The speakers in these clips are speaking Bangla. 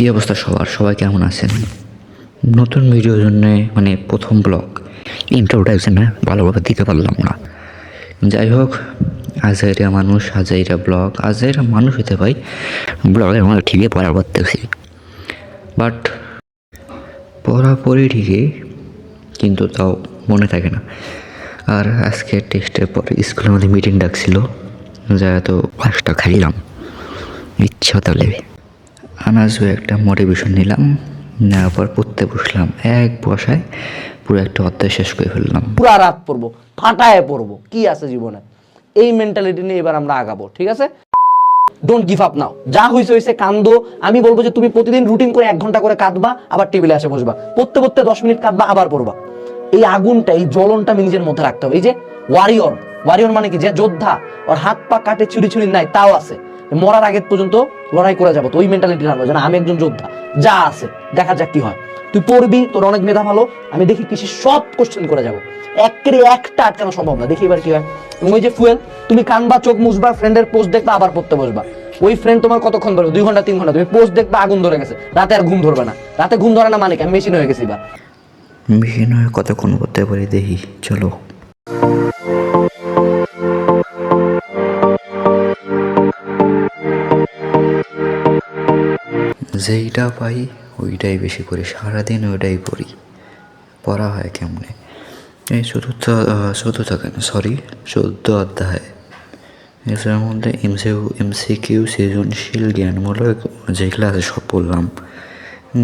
কী অবস্থা সবাই কেমন আছেন? নতুন ভিডিওর জন্য মানে প্রথম ব্লগ ইন্ট্রোডাকশন না ভালোভাবে দিতে পারলাম না। যাই হোক, আজাইরা মানুষ, আজাইরা ব্লগ, আজাইরা মানুষ হতে পাই, ব্লগের মধ্যে ঠিকই পড়া করতেছি, বাট পড়াপড়ি ঠিকই, কিন্তু তাও মনে থাকে না। আর আজকে টেস্টের পর স্কুলের মধ্যে মিটিং ডাকছিল, যা তো ক্লাসটা খাইলাম ইচ্ছা তাহলে আনাজও একটা মোটিভেশন নিলাম, নেওয়ার পর পড়তে বসলাম। এক বসায় পুরো একটা অধ্যায় শেষ করে ফেললাম। পুরা রাত পড়বো, ফাটায় পড়বো, কি আছে জীবনে, এই মেন্টালিটি নিয়ে এবার আমরা আগাবো। ঠিক আছে, ডোন্ট গিভ আপ নাও। যা হয়েছে হয়েছে, কান্দো। আমি বলবো যে তুমি প্রতিদিন রুটিন করে 1 ঘন্টা করে কাঁদবা, আবার টেবিলে এসে বসবা, পড়তে পড়তে 10 মিনিট কাঁদবা, আবার পড়বা। এই আগুনটা, এই জ্বলনটা আমি নিজের মধ্যে রাখতে হবে। এই যে ওয়ারিয়র মানে কি, যে যোদ্ধা, ওর হাত পা কাটে ছুরি নাই, তাও আছে, মরার আগে পর্যন্ত লড়াই করে যাবো। তো ওই মেন্টালিটি রাখবো যেন আমি একজন যোদ্ধা, যা আছে দেখা যাক কি হয়। তুই পড়বি, তোর অনেক মেধা ভালো, আমি দেখি কৃষি সব কোশ্চেন করে যাবো, একটা আটকানো সম্ভব না, দেখি এবার কি হয়। ওই যে ফুয়েল, তুমি কানবা, চোখ মুছবা, ফ্রেন্ডের পোস্ট দেখবা, আবার পড়তে বসবা। ওই ফ্রেন্ড তোমার কতক্ষণ ধরে, 2 ঘন্টা 3 ঘন্টা, তুমি পোস্ট দেখবা, আগুন ধরে গেছে, রাতে আর ঘুম ধরবে না। রাতে ঘুম ধরে না মানে কি, আমি মেশিন হয়ে গেছি বা মেশিন হয়ে কতক্ষণ করতে পারি দেখি, চলো। যেইটা পাই ওইটাই বেশি করি, সারাদিন ওইটাই পড়ি। পড়া হয় কেমনে? এই চোদ্দ অধ্যায়, এটার মধ্যে এমসিকিউ, সৃজনশীল, জ্ঞানমূলক যেগুলো আছে সব পড়লাম।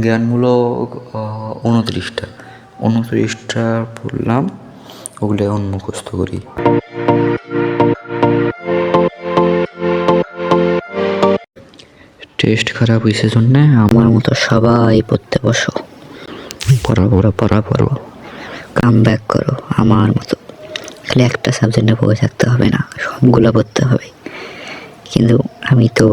জ্ঞানমূলক 29টা পড়লাম, ওগুলো এখন মুখস্থ করি। টেস্ট খারাপ হয়েছে জন্যে আমার মতো সবাই পড়তে বসো, পড়ো, কাম ব্যাক করো আমার মতো। খালি একটা সাবজেক্টে পড়ে থাকতে হবে না, সবগুলো পড়তে হবে। কিন্তু আমি তো